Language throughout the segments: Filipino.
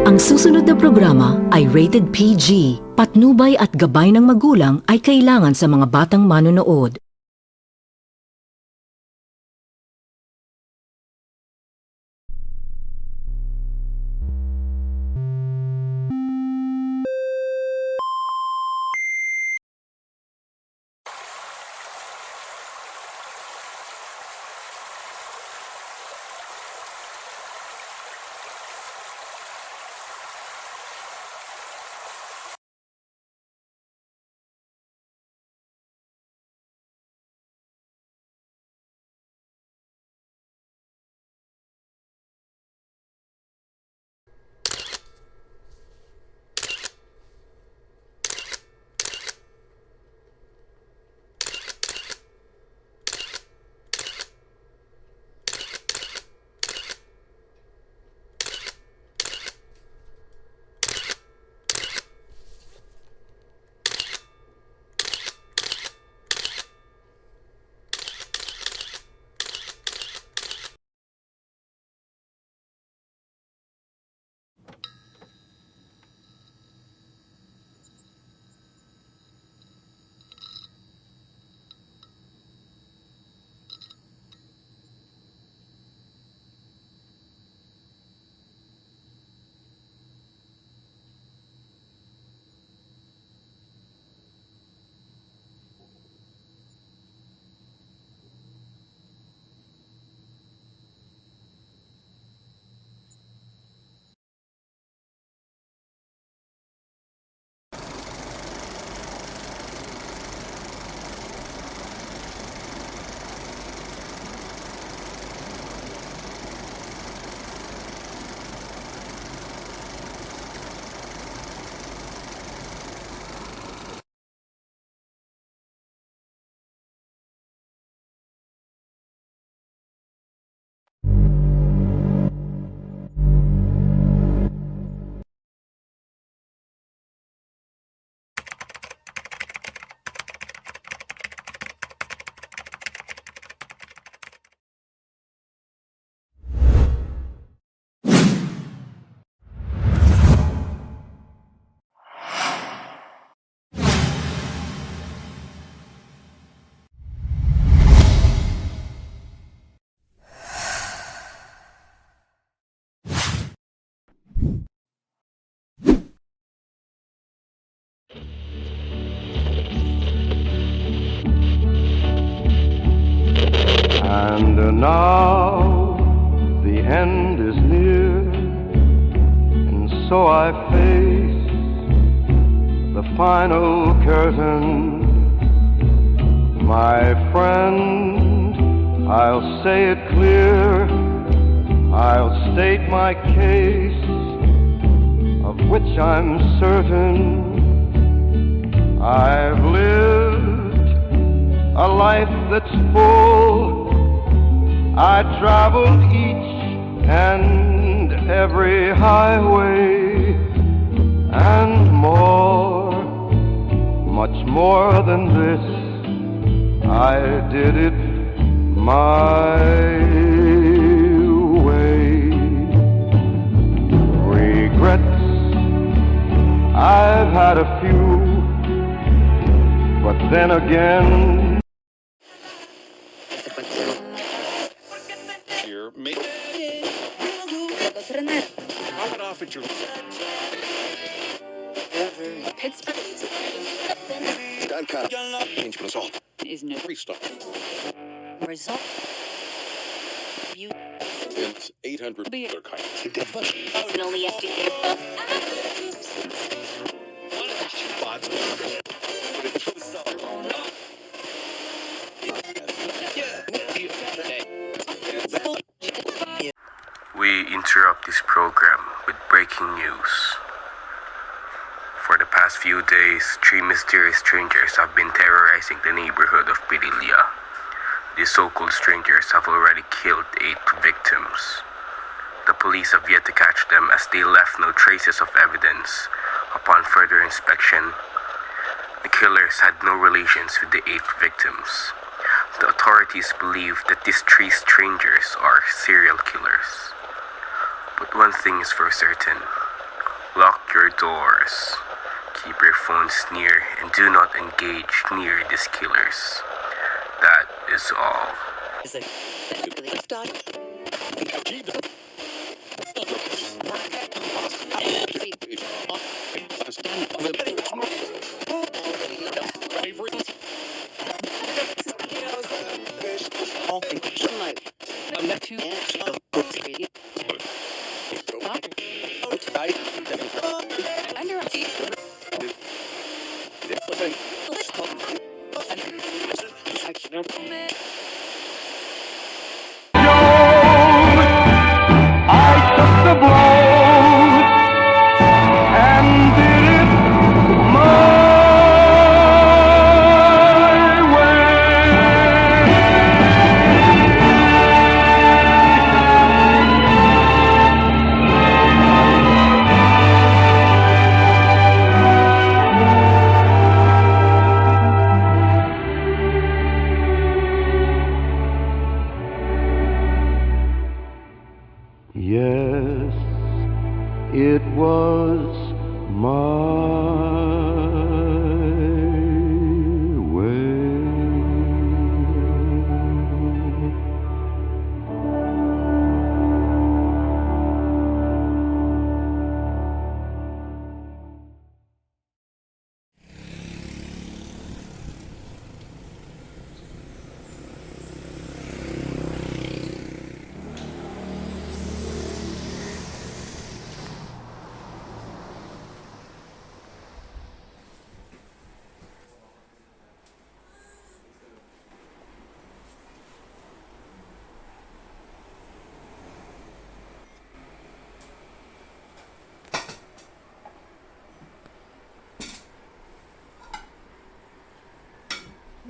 Ang susunod na programa ay rated PG. Patnubay at gabay ng magulang ay kailangan sa mga batang manonood. And now the end is near, and so I face the final curtain. My friend, I'll say it clear, I'll state my case, of which I'm certain. I've lived a life that's full. I traveled each and every highway, and more, much more than this, I did it my way. Regrets, I've had a few, but then again, Pittsburgh is no restart. Result. It's 800 Be other kinds. only We interrupt this program with breaking news. For the past few days, 3 mysterious strangers have been terrorizing the neighborhood of Pidilla. These so-called strangers have already killed 8 victims. The police have yet to catch them as they left no traces of evidence. Upon further inspection, the killers had no relations with the 8 victims. The authorities believe that these 3 strangers are serial killers. But one thing is for certain, your doors. Keep your phones near and do not engage near these killers. That is all. Is a I took the blows and did it my Yes, it was my way.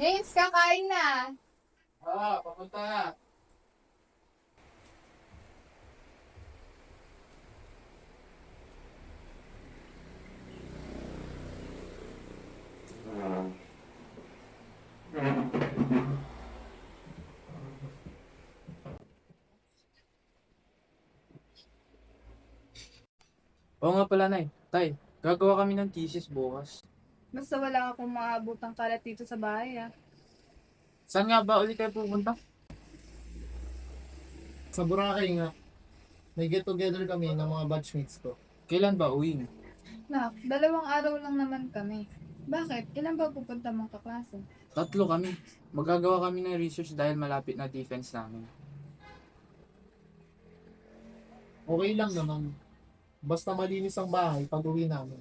James, kakain na. Papunta na. Oo nga pala, Nay. Tay, gagawa kami ng thesis bukas. Basta wala akong maabutang kalat dito sa bahay, ah. Saan nga ba ulit kayo pupunta? Sa Boracay nga. May get together kami ng mga batchmates ko. Kailan ba uwi? Nak, 2 araw lang naman kami. Bakit? Ilan ba pupunta mong kaklase? 3 kami. Magagawa kami ng research dahil malapit na defense namin. Okay lang naman. Basta malinis ang bahay pag uwi namin.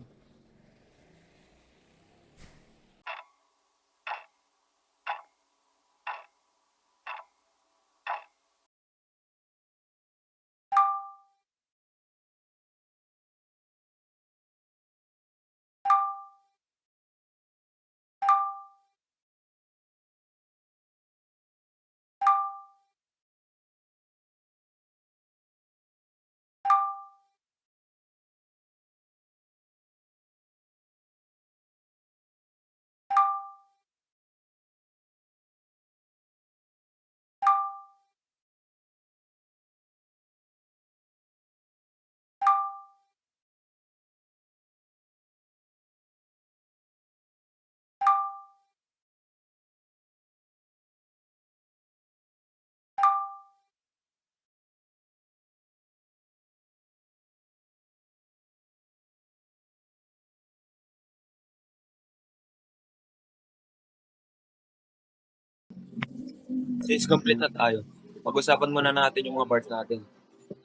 Since complete na tayo, pag-usapan muna natin yung mga parts natin.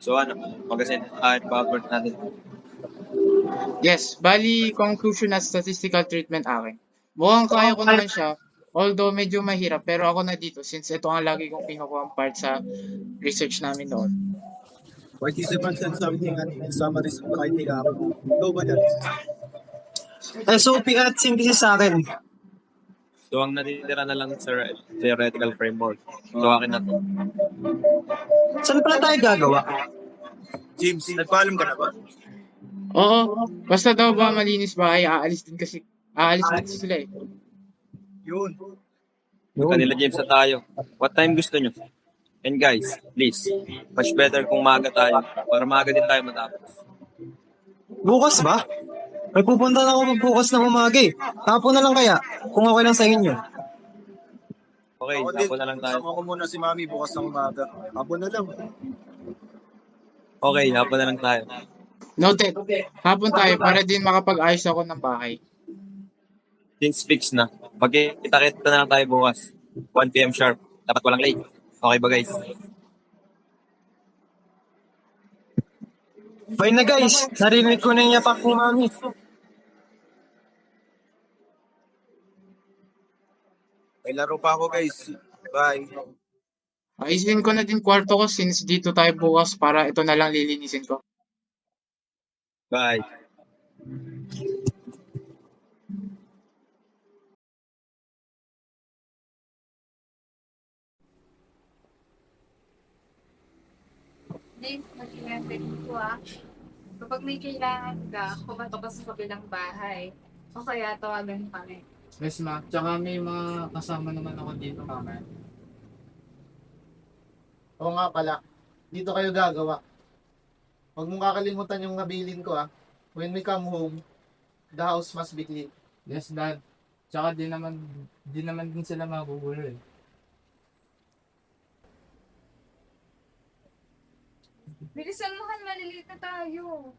So mag-assign PowerPoint natin. Yes, bali conclusion at statistical treatment akin. Mukhang kaya ko naman siya, although medyo mahirap, pero ako na dito since ito ang lagi kong kinukuha ang part sa research namin noon. Participants and something at summaries of writing up. Go ba yan? SOP at synthesis sa akin. So ang natitira na lang sa theoretical framework. So akin na to. Saan pala tayo gagawa? James, nagpaalam ka na ba? Oo, basta daw ba malinis bahay, aalis din sila eh. Yun. Kanila James na tayo. What time gusto nyo? And guys, please, much better kung maaga tayo para maaga din tayo matapos. Bukas ba? May pupunta na ako bukas ng umaga eh. Tapo na lang kaya, kung okay lang sa inyo. Okay, tapo na lang tayo. Sama ko muna si Mami bukas ng umaga. Tapo na lang. Okay, tapo na lang tayo. Noted. Hapon tayo para din makapag-ayos ako ng bahay. Since fix na. Pagkita-kita na lang tayo bukas. 1 p.m. sharp. Dapat walang late. Okay ba guys? Fine na guys, narinig ko na yung yapak ni Mami. May laro pa ako guys. Bye. Ayusin ko na din kwarto ko since dito tayo bukas para ito na lang lilinisin ko. Bye. Dave, mag-ingat ko ah. Kapag may kailangan ka, pumatok ka sa kabilang bahay. O kaya tawagan mo kami. Yes, ma. Tsaka may mga kasama naman ako dito, mama. Oo nga pala, dito kayo gagawa. Huwag mong kakalimutan yung nabilin ko ah. When we come home, the house must be clean. Yes, Dad. Tsaka di naman din sila magugulo eh. Bilisan mo, Han, maliliit na tayo.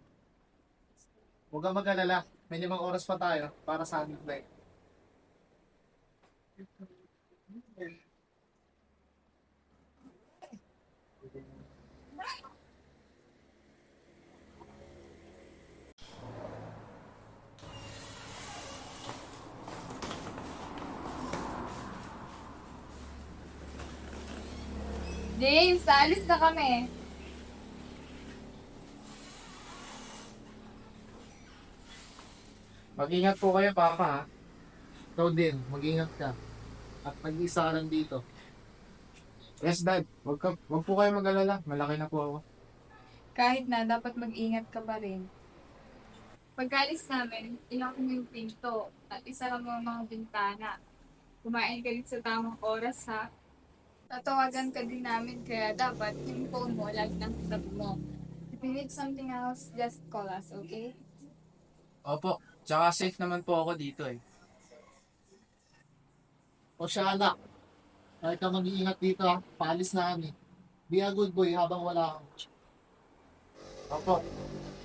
Huwag kang mag-alala, may 5 oras pa tayo para sa aming flight. James, alis na kami. Mag-ingat po kayo, Papa, ha? Ikaw din, mag-ingat ka. At mag-isa ka lang dito. Yes, Dad. Wag po kayo mag-alala. Malaki na po ako. Kahit na, dapat mag-ingat ka pa rin. Pagkalis namin, ilang mo yung pinto at isara mo ang mga bintana. Kumain ka rin sa tamang oras, ha? Tatawagan ka din namin, kaya dapat yung phone mo, lagi nang tabi mo. If you need something else, just call us, okay? Opo. Tsaka safe naman po ako dito eh. O siya anak, kahit ka mag-iingat dito ha, paalis na kami. Be a good boy habang wala kang. Opo.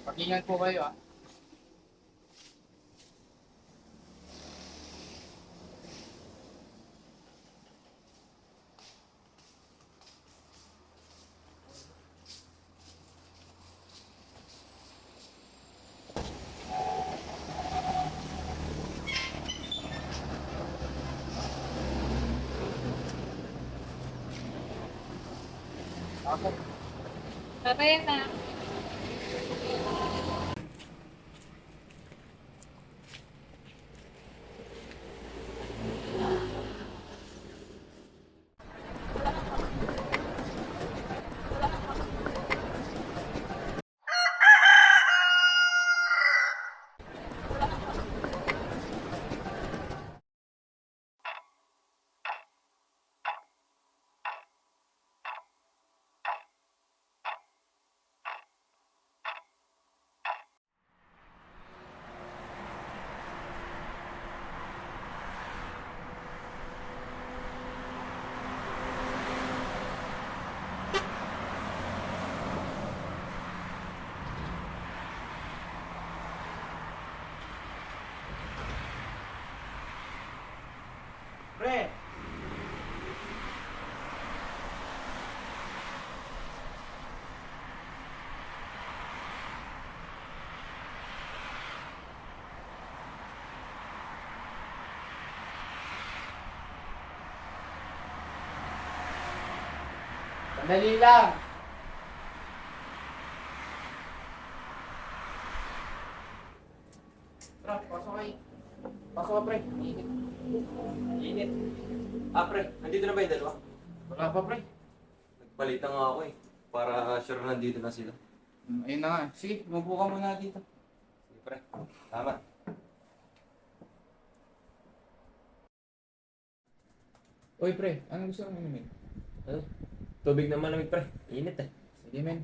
Mag-ingat po kayo, ha? Bye-bye na. Pre! Sandali lang. Tara, pasok kayo. Pasok ka, pre. Init. Init. Ah, pre, nandito na ba yung dalawa? Wala pa, pre. Nagpalit na nga ako eh. Para sure nandito na sila. Ayun na nga. Sige, umupo ka muna dito. Sige, pre. Tama. Oy, pre. Anong gusto mong inumin? Ano? Tubig na malamig, pre. Init eh. Sige, men.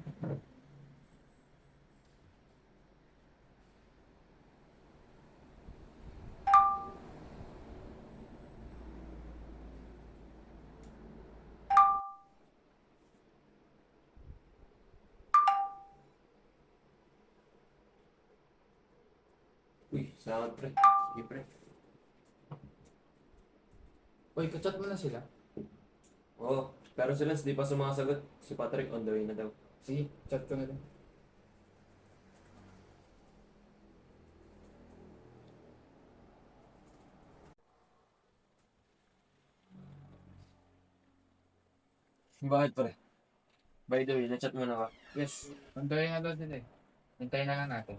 Uy, salamat pre. Sige pre. Uy, kachat mo na sila. Oo, pero si Lance di pa sumasagot. Si Patrick on the way na daw. Sige, chat ko na din. Bakit pre? By the way, na-chat mo na ka. Yes, nandoy na daw sila eh. Hintayin na lang natin.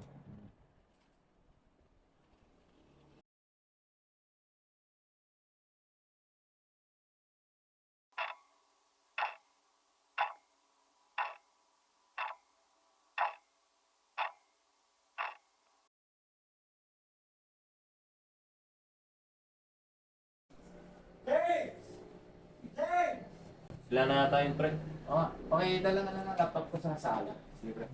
Sila na yata yun pre. Oo, pakidala na lang ang laptop ko sa sala. Sige pre.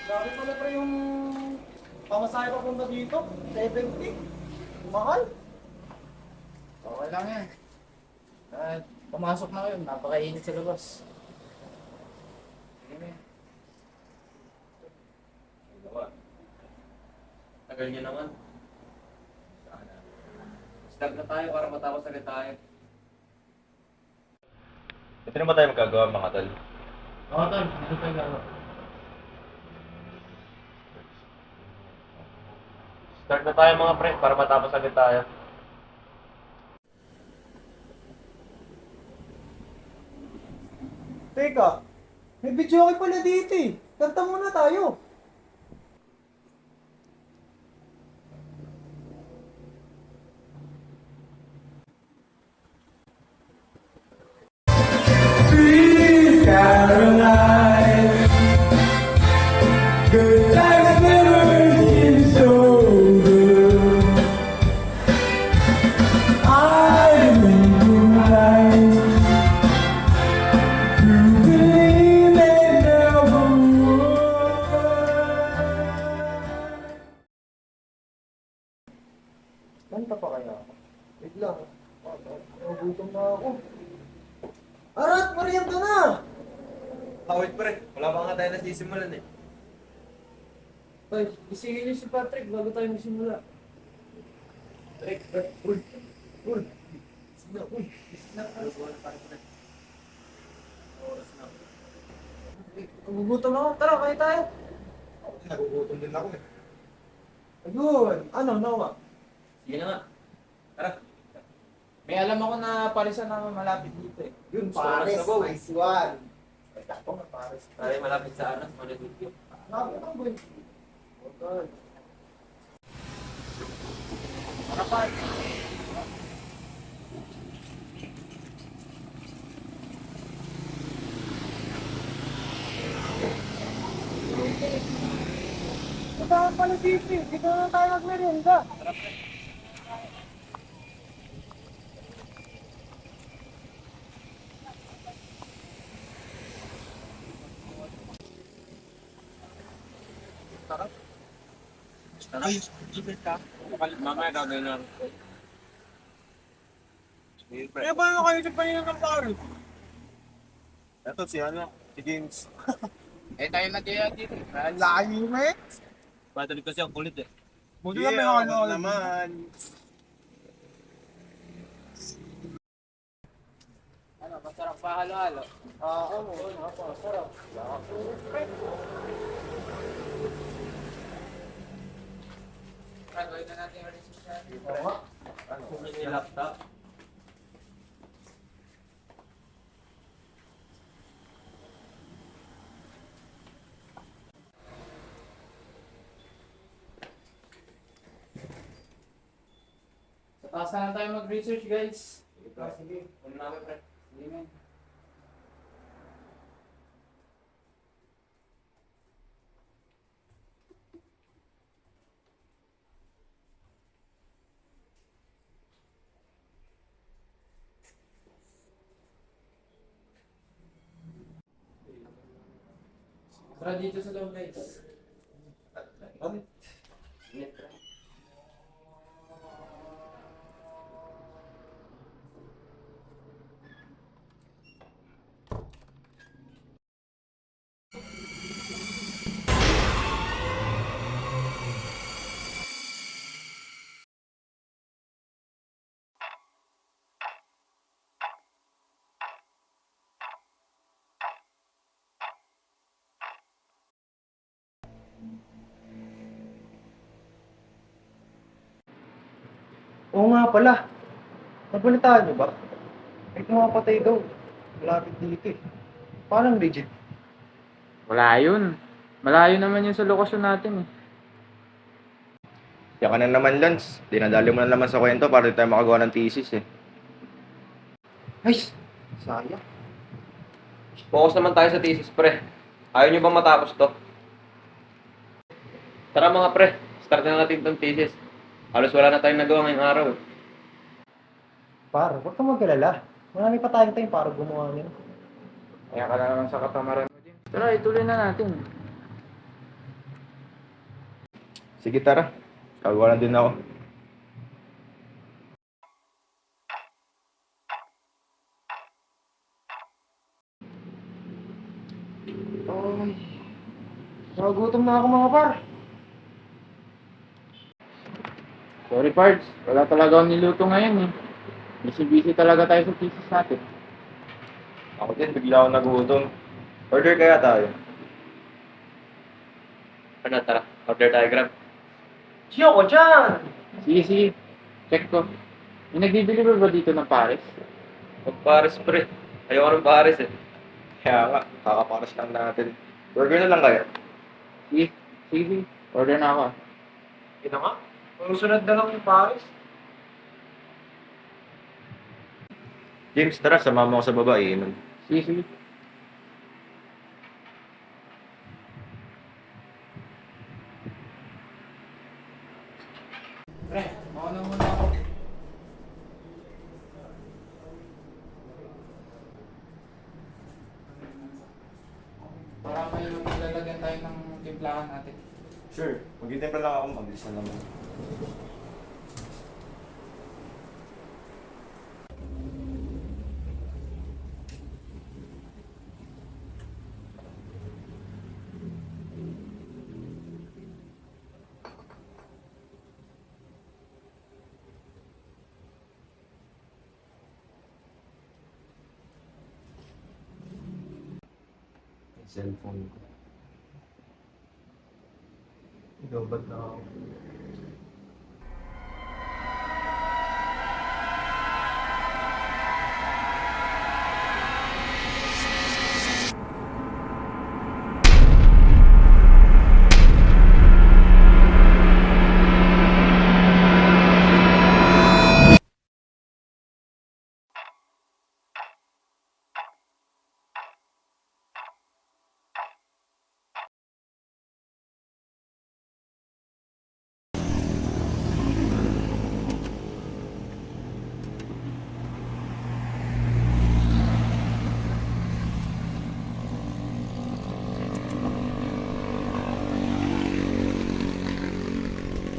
Grabe pala pre yung pamasahe papunta dito. 70. Mahal. Okay lang yan. Pumasok na kayo, napakainit sa labas. Sige na yan. Tagal niya naman. Sana. Start na tayo para matapos agad tayo. Ito na ba tayo magagawa mga tol? Oo, tol. Dito tayo gano'n. Start na tayo mga pre para matapos agad tayo. Teka, may video okay pala dito eh. Kanta muna tayo. Kanta pa kaya ako? Wait lang. Nagutom na ako. Arat! Merienda na! Wait pre, wala pa nga tayo nasisimulan eh. Ay, isingin niyo si Patrick bago tayo magsimula. Pre, Uy! Uy! Sige na, uy! Nagugutom ako. Tara, kain tayo. Nagugutom din ako eh. Ayun! Ano, Noah? sige na nga. Tara. May alam ako na parisan na malapit dito eh. Yun, Pares, nice one. Ay, takto nga, Pares. Tayo malapit sa anas, manatid yun. Grabe ka, boy. Okay. Ito pala dito eh. Dito na tayo magmerienda. Mamaya gagawin na. Kaya paano kayo sa paningan ng paro? Ito si ano, si James. Eh tayo na kaya dito. Ang layo mo eh. Patrick kasi ang kulit eh. Buti na may ano. naman. Ano, masarap pa halo-halo. Oo, napakasarap. Gagawin na natin yung resisyon. Kung yung laptop. Sa taas na lang tayo mag-research guys. Sige. Ano namin pre? Sige man. Tara dito sa loob, guys. Oo nga pala. Nabalitaan niyo ba? May pumapatay daw. Malapit dito eh. Parang legit. Wala yun. Malayo naman yun sa lokasyon natin eh. Yan ka na naman, Lance. Dinadali mo na naman sa kwento para di tayo makagawa ng thesis eh. Ay, sayang. Focus naman tayo sa thesis, pre. Ayaw nyo bang matapos to? Tara mga pre, start na natin itong thesis. Halos wala na tayong nagawa ngayong araw. Par, huwag kang mag-alala. Marami pa tayong time para gumawa niyan. Kaya ka na naman sa katamaran mo din. Tara, ituloy na natin. Sige, tara. Gagawa na din ako. Ay, nagutom na ako mga par. Sorry, Pards. Wala talaga akong niluto ngayon eh. Busy-busy talaga tayo sa thesis natin. Ako din, bigla ako nagutom. Order kaya tayo. Ano, tara, order tayo, Grab. Siyo ko dyan! Sige, sige. Check ko. May nagdi-deliver ba dito ng Paris? Huwag Paris, pre. Ayaw ng Paris eh. Kaya nga, kakaparas lang natin. Burger na lang kaya. Sige, sige. Order na ako. Ito nga, susunod na lang yung Paris. James, tara, sama mo ako sa baba, iinom. Sige, sige. Pre, mauna muna ako. Para may lalagyan tayo ng timplahan natin. Sure, mag-itempla lang ako, mabilis na naman. Cellphone ko. Ikaw ba't na ako?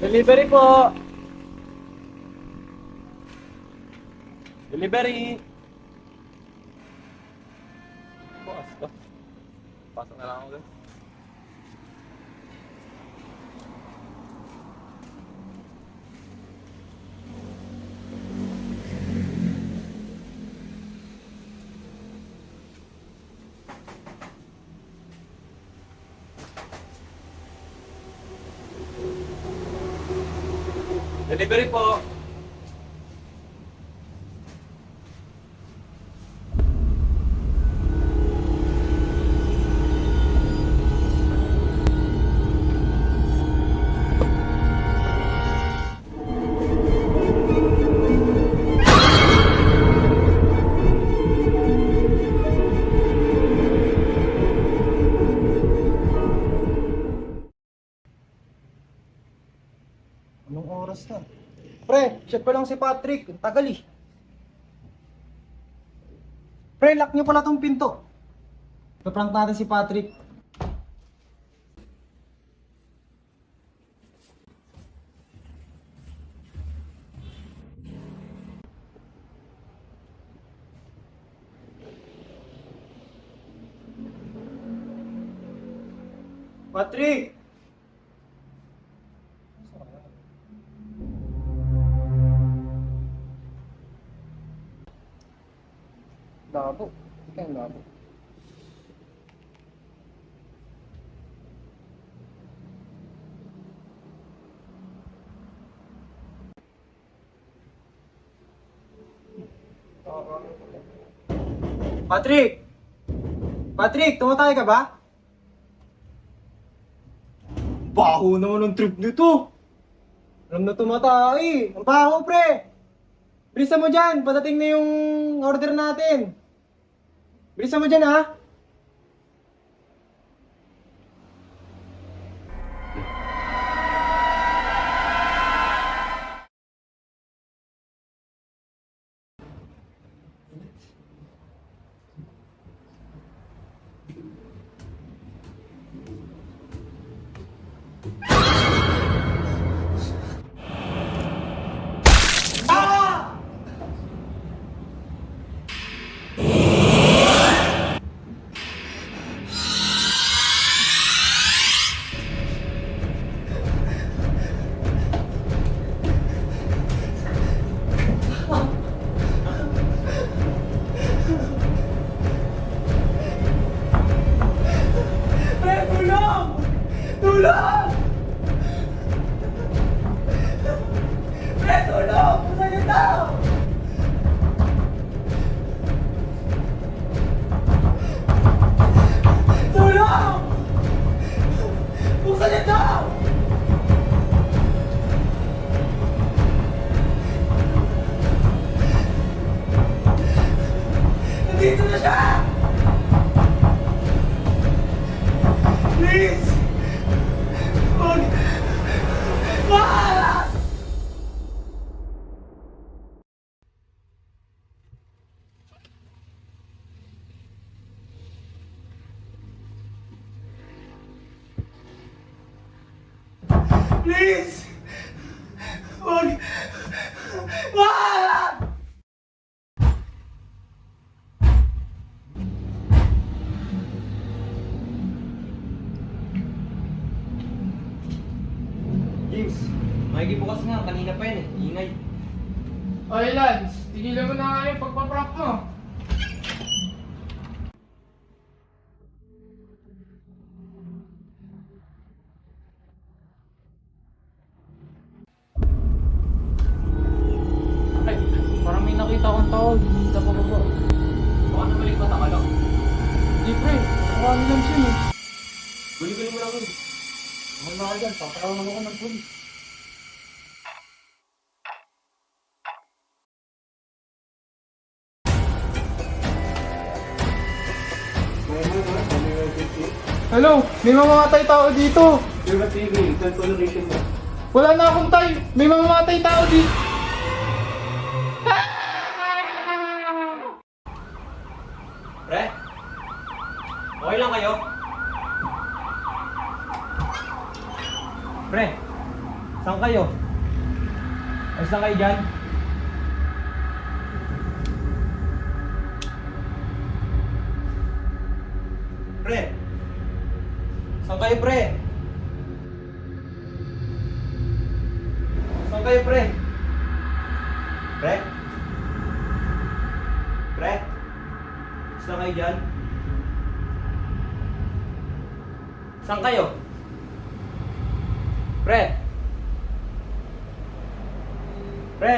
Delivery po! Delivery! Bukas to. Pasok na lang ako doon. Delivery po! Anong oras na? Pre, check ko lang si Patrick. Ang tagal eh. Pre, lock niyo pala tong pinto. Paprank natin si Patrick. Patrick! Labo. Ika yung labo. Patrick! Patrick, tumatay ka ba? Baho naman ng trip nito. Alam na tumatay. Ang baho, pre. Bilisan mo dyan. Padating na yung order natin. Bilisan mo dyan, ha? Please! Wag! Wag! James, makikibukas nga. Kanina pa yan eh. Ingay. Oy, Lance, tigilan mo na nga yung pagpaprank mo. Ay, parang may nakita akong tao dito pa baba. Baka nabalik mata ka lang. Hindi, pre. Marami lang siya eh. Buli-buli mo lang yun. Mahal na ka dyan, papakawan ako ng pulis. Hello, may mamamatay tao dito. Wala na akong time. May mamamatay tao dito. Pre? Okay lang kayo? Pre? Saan kayo? Ayos lang kayo dyan? Pre? Saan kayo, pre? Saan kayo, pre? Pre? Pre? Saan kayo dyan? Saan kayo? Pre? Pre?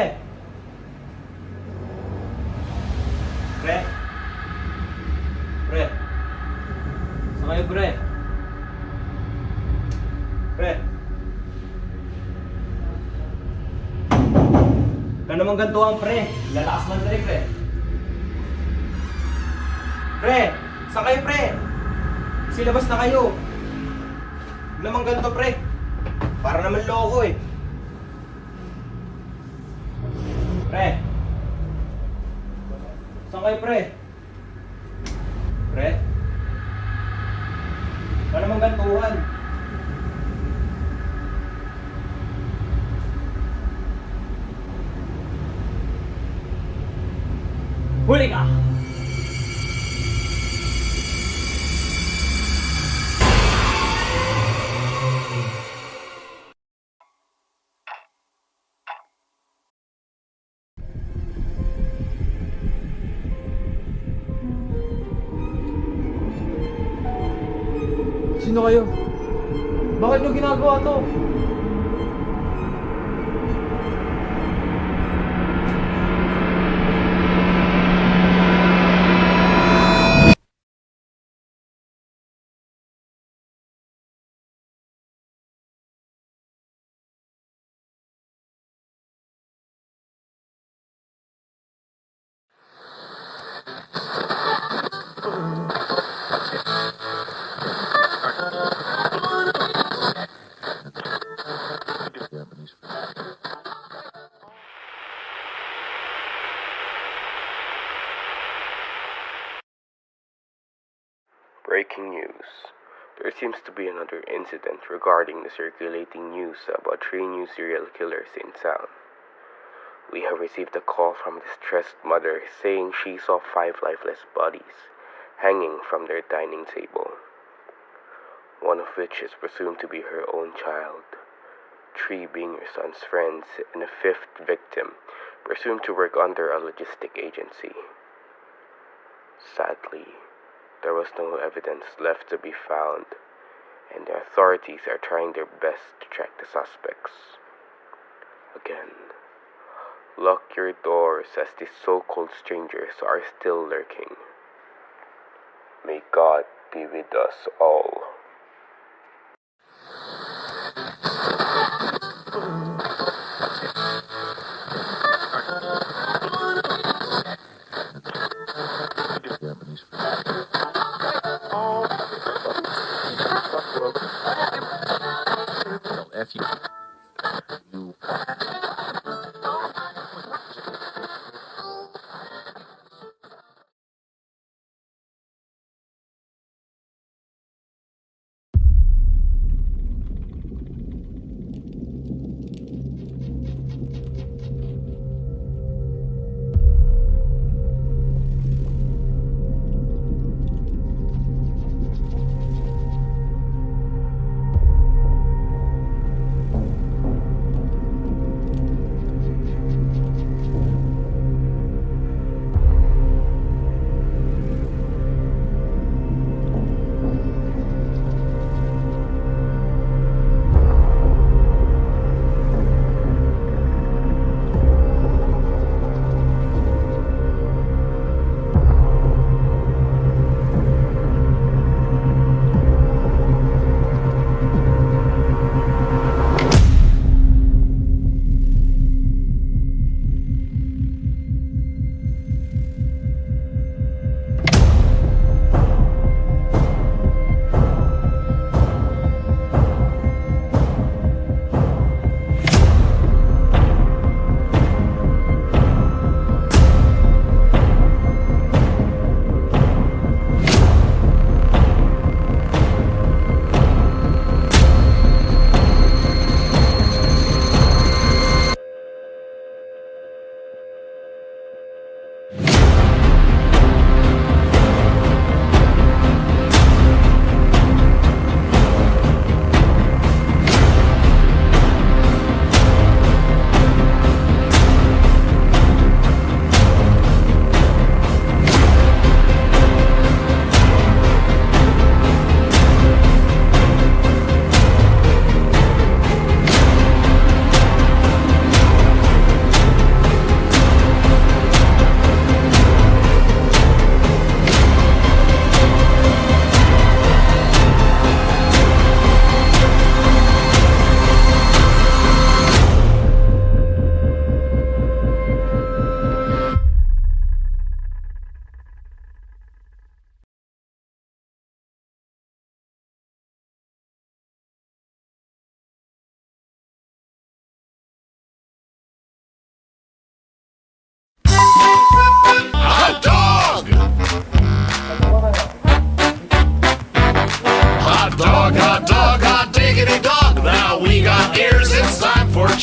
Pre? Pre? Saan kayo, pre? Pre? Kaya naman gantuhan, pre. Lalakas man tayo, pre. Pre! Saan kayo, pre? Silabas na kayo. Huwag naman ganito, pre. Para naman loko eh. Pre! Saan kayo, pre? Pre? Para naman gantuhan. Huli ka! sino kayo? Bakit nyo ginagawa to? Breaking news. There seems to be another incident regarding the circulating news about 3 new serial killers in town. We have received a call from a distressed mother saying she saw 5 lifeless bodies hanging from their dining table, one of which is presumed to be her own child, 3 being her son's friends, and a 5th victim presumed to work under a logistic agency. Sadly, there was no evidence left to be found, and the authorities are trying their best to track the suspects. Again, lock your doors as these so-called strangers are still lurking. May God be with us all.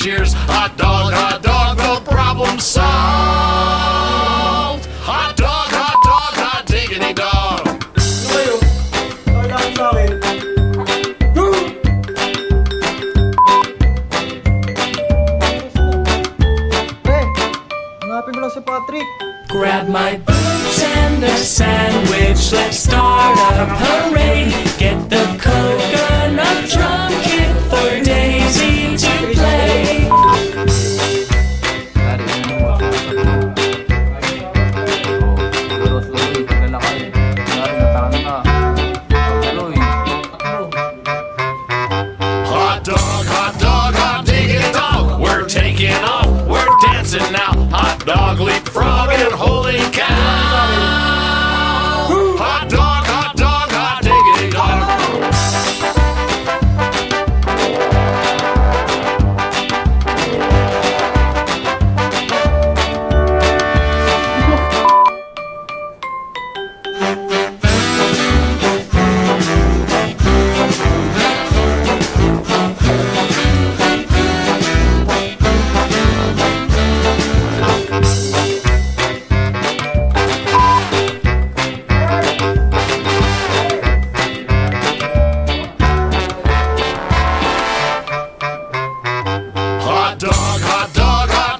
cheers. Hot dog, the problem solved. Hot dog, hot diggity dog. Ano kayo? Kailangan sa akin. Go! Pre, nga Hanapin ko lang si Patrick. Grab my boots and a sandwich. Let's start a parade. Get the coconut drum kit for Daisy to play. Hot dog, hot diggity dog. We're taking off, we're dancing now. Hot dog, leapfrog, and holy cow. Hot dog, hot diggity dog. Hot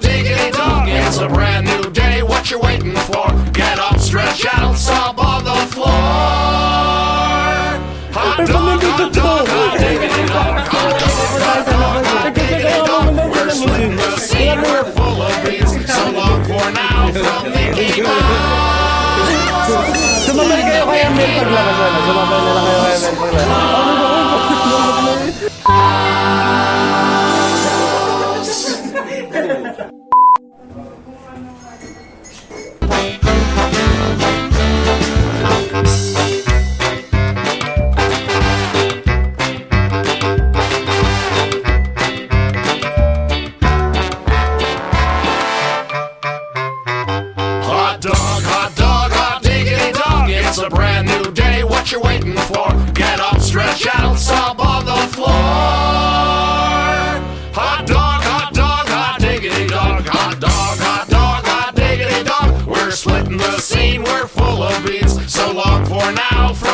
diggity dog. It's a brand new day, what you waiting for? Get up, stretch out, stomp on the floor. Hot dog, hot diggity dog. Hot diggity dog. We're splitting the scene, we're full of beans. So long for now from Mickey Mouse. Sumabay kayo kay Amel paglabas wala. Sumabay na lang kayo kay Amel paglabas. Hot diggity dog. It's a brand new day, what you waiting for? Get up, stretch out, stomp on the floor. Hot diggity dog. Hot diggity dog. We're splitting the scene, we're full of beans. So long for now from